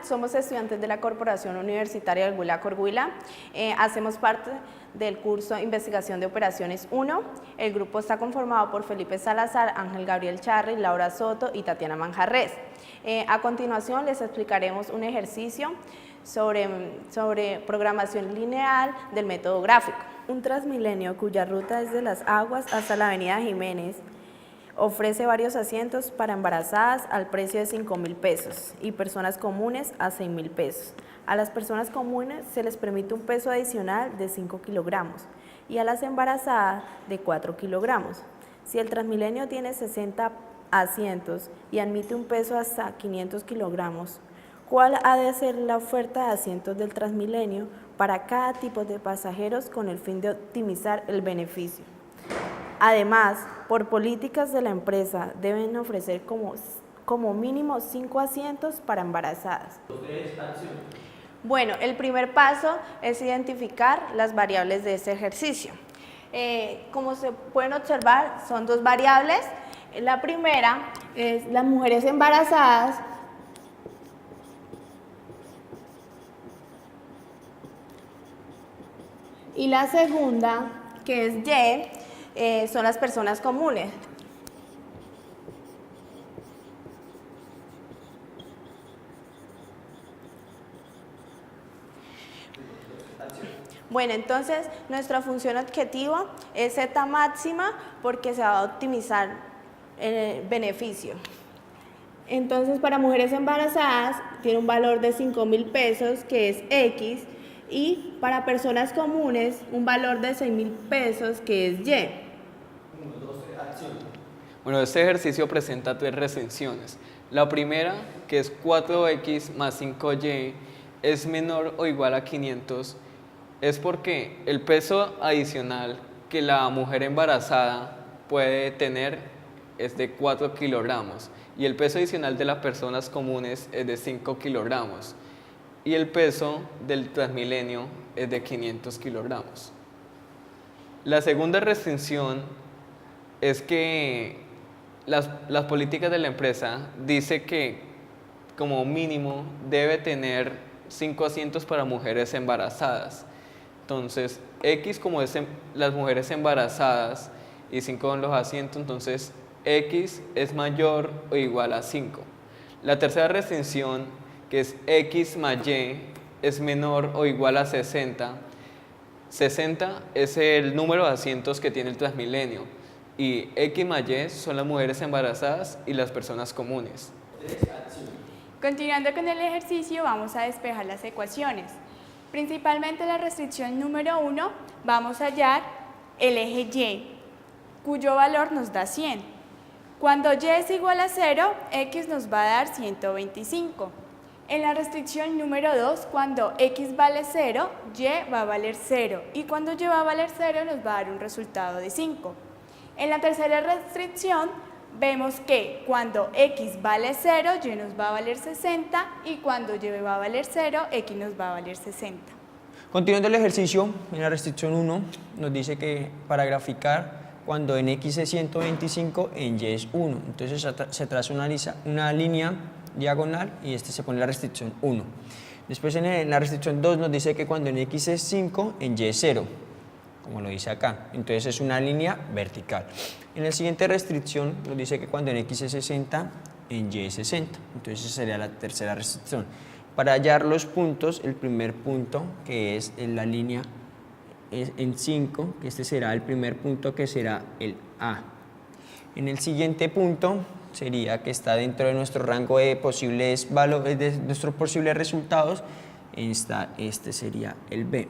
somos estudiantes de la Corporación Universitaria del Huila Corhuila. Hacemos parte del curso Investigación de Operaciones 1. El grupo está conformado por Felipe Salazar, Ángel Gabriel Charri, Laura Soto y Tatiana Manjarres. A continuación les explicaremos un ejercicio sobre programación lineal del método gráfico. Un Transmilenio cuya ruta desde Las Aguas hasta la avenida Jiménez ofrece varios asientos para embarazadas al precio de 5.000 pesos y personas comunes a 6.000 pesos. A las personas comunes se les permite un peso adicional de 5 kilogramos y a las embarazadas de 4 kilogramos. Si el Transmilenio tiene 60 asientos y admite un peso hasta 500 kilogramos, ¿cuál ha de ser la oferta de asientos del Transmilenio para cada tipo de pasajeros con el fin de optimizar el beneficio? Además, por políticas de la empresa, deben ofrecer como mínimo 5 asientos para embarazadas. Bueno, el primer paso es identificar las variables de este ejercicio. Como se pueden observar, son dos variables. La primera es las mujeres embarazadas. Y la segunda, que es Y, son las personas comunes. Bueno, entonces nuestra función objetivo es Z máxima porque se va a optimizar el beneficio. Entonces para mujeres embarazadas tiene un valor de 5.000 pesos que es X y para personas comunes un valor de 6.000 pesos que es Y. Bueno, este ejercicio presenta tres restricciones. La primera, que es 4x más 5y, es menor o igual a 500, es porque el peso adicional que la mujer embarazada puede tener es de 4 kilogramos y el peso adicional de las personas comunes es de 5 kilogramos y el peso del Transmilenio es de 500 kilogramos. La segunda restricción es que las políticas de la empresa dice que como mínimo debe tener 5 asientos para mujeres embarazadas. Entonces, X como es las mujeres embarazadas y 5 en los asientos, entonces X es mayor o igual a 5. La tercera restricción, que es X más Y, es menor o igual a 60. 60 es el número de asientos que tiene el Transmilenio y X más Y son las mujeres embarazadas y las personas comunes. Continuando con el ejercicio, vamos a despejar las ecuaciones. Principalmente la restricción número 1, vamos a hallar el eje Y, cuyo valor nos da 100. Cuando Y es igual a 0, X nos va a dar 125. En la restricción número 2, cuando X vale 0, Y va a valer 0. Y cuando Y va a valer 0, nos va a dar un resultado de 5. En la tercera restricción, vemos que cuando X vale 0, Y nos va a valer 60 y cuando Y va a valer 0, X nos va a valer 60. Continuando el ejercicio, en la restricción 1 nos dice que para graficar cuando en X es 125, en Y es 1. Entonces se traza una línea diagonal y se pone la restricción 1. Después en la restricción 2 nos dice que cuando en X es 5, en Y es 0. Como lo dice acá, entonces es una línea vertical. En la siguiente restricción nos dice que cuando en X es 60, en Y es 60, entonces esa sería la tercera restricción. Para hallar los puntos, el primer punto, que es en la línea en 5, que este será el primer punto que será el A. En el siguiente punto sería que está dentro de nuestro rango de posibles valores, de nuestros posibles resultados, este sería el B.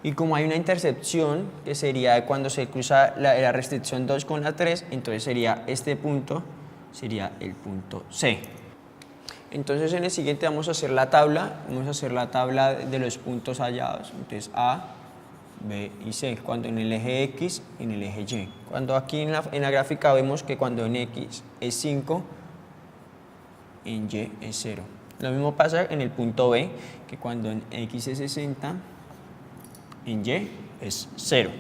Y como hay una intercepción, que sería cuando se cruza la restricción 2 con la 3, entonces sería este punto, sería el punto C. Entonces en el siguiente vamos a hacer la tabla de los puntos hallados, entonces A, B y C, cuando en el eje X, en el eje Y. Cuando aquí en la gráfica vemos que cuando en X es 5, en Y es 0. Lo mismo pasa en el punto B, que cuando en X es 60, en Y es 0.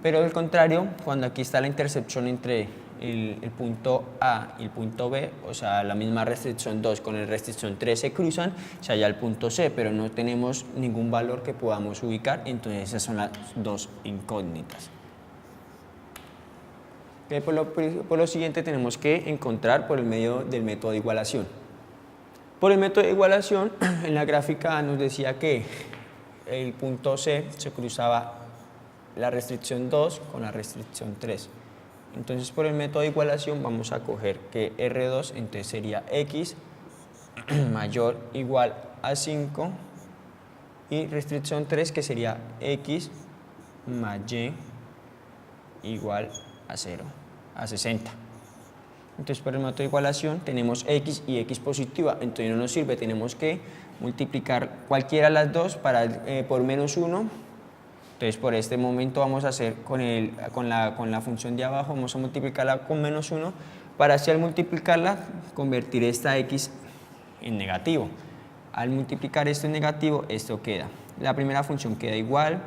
Pero al contrario, cuando aquí está la intercepción entre el punto A y el punto B, o sea, la misma restricción 2 con el restricción 3 se cruzan, se halla el punto C, pero no tenemos ningún valor que podamos ubicar, entonces esas son las dos incógnitas. Por lo siguiente tenemos que encontrar por el medio del método de igualación. Por el método de igualación, en la gráfica nos decía que el punto C se cruzaba la restricción 2 con la restricción 3. Entonces por el método de igualación vamos a coger que R2 entonces sería X mayor o igual a 5 y restricción 3 que sería X más Y igual a 0, a 60. Entonces por el método de igualación tenemos X y X positiva, entonces no nos sirve, tenemos que multiplicar cualquiera de las dos por menos 1. Entonces por este momento vamos a hacer con la función de abajo, vamos a multiplicarla con menos 1 para así al multiplicarla convertir esta X en negativo. Al multiplicar esto en negativo, esto queda. La primera función queda igual,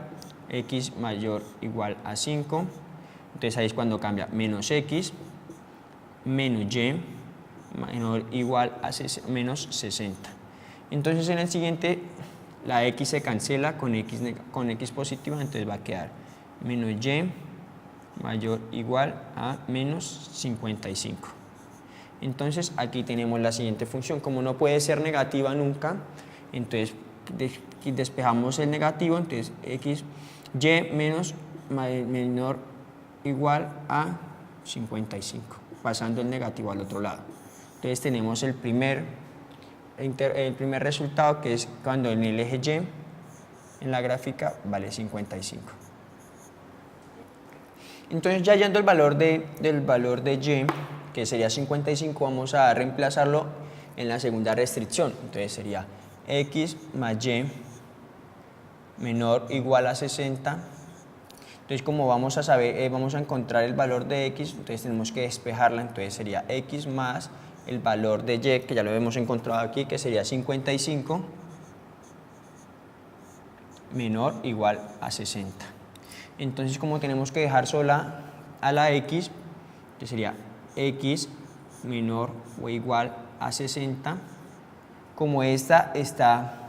X mayor o igual a 5, entonces ahí es cuando cambia menos X menos Y menor o igual a menos 60. Entonces en el siguiente la X se cancela con X positiva, entonces va a quedar menos Y mayor o igual a menos 55. Entonces aquí tenemos la siguiente función, como no puede ser negativa nunca, entonces despejamos el negativo, entonces X, Y menor o igual a 55, pasando el negativo al otro lado. Entonces tenemos el primer resultado, que es cuando en el eje Y en la gráfica vale 55. Entonces ya hallando el valor del valor de Y, que sería 55, vamos a reemplazarlo en la segunda restricción. Entonces sería X más Y menor o igual a 60. Entonces como vamos a saber, vamos a encontrar el valor de X, entonces tenemos que despejarla, entonces sería X más el valor de Y, que ya lo hemos encontrado aquí, que sería 55 menor o igual a 60. Entonces como tenemos que dejar sola a la X, que sería X menor o igual a 60, como esta está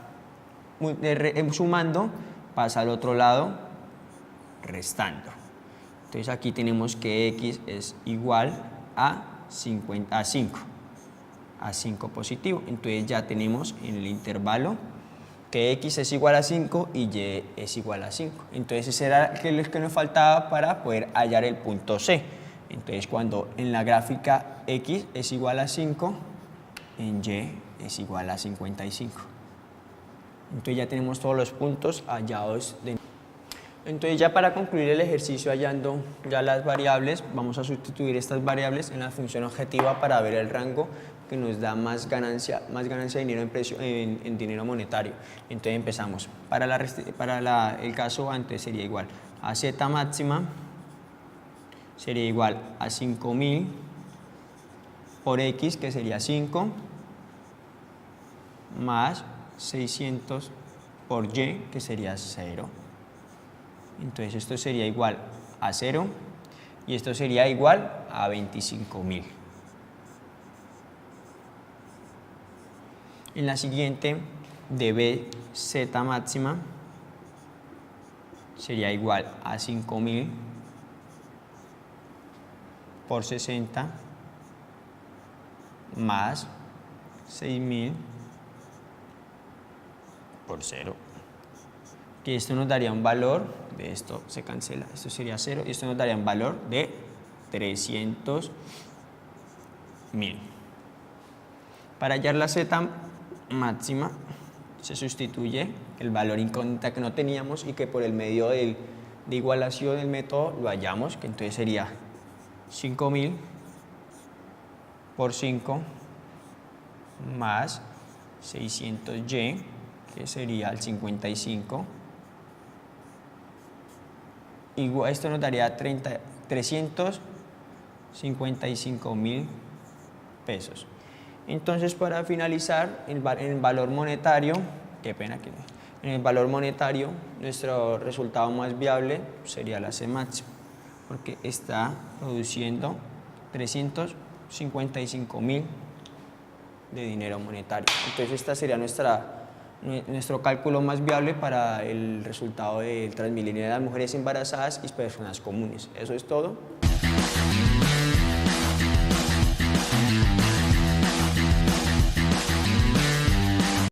sumando, pasa al otro lado restando. Entonces aquí tenemos que X es igual a 5, a 5 positivo. Entonces ya tenemos en el intervalo que X es igual a 5 y Y es igual a 5. Entonces ese era el que nos faltaba para poder hallar el punto C. Entonces cuando en la gráfica X es igual a 5, en Y es igual a 55. Entonces ya tenemos todos los puntos hallados. Entonces ya para concluir el ejercicio hallando ya las variables, vamos a sustituir estas variables en la función objetiva para ver el rango que nos da más ganancia de dinero en dinero monetario. Entonces empezamos. Para el caso antes sería igual a Z máxima, sería igual a 5000 por X, que sería 5, más 600 por Y, que sería 0. Entonces esto sería igual a 0 y esto sería igual a 25.000. En la siguiente, de BZ máxima sería igual a 5.000 por 60 más 6.000 por 0. Que esto nos daría un valor, de esto se cancela, esto sería 0 y esto nos daría un valor de 300.000. Para hallar la Z máxima se sustituye el valor incógnita que no teníamos y que por el medio de igualación del método lo hallamos, que entonces sería 5.000 por 5 más 600Y, que sería el 55. Igual, esto nos daría 355.000 pesos. Entonces, para finalizar, en el valor monetario, en el valor monetario, nuestro resultado más viable sería la C máxima, porque está produciendo 355.000 de dinero monetario. Entonces esta sería nuestro cálculo más viable para el resultado del Transmilenio de las mujeres embarazadas y personas comunes. Eso es todo.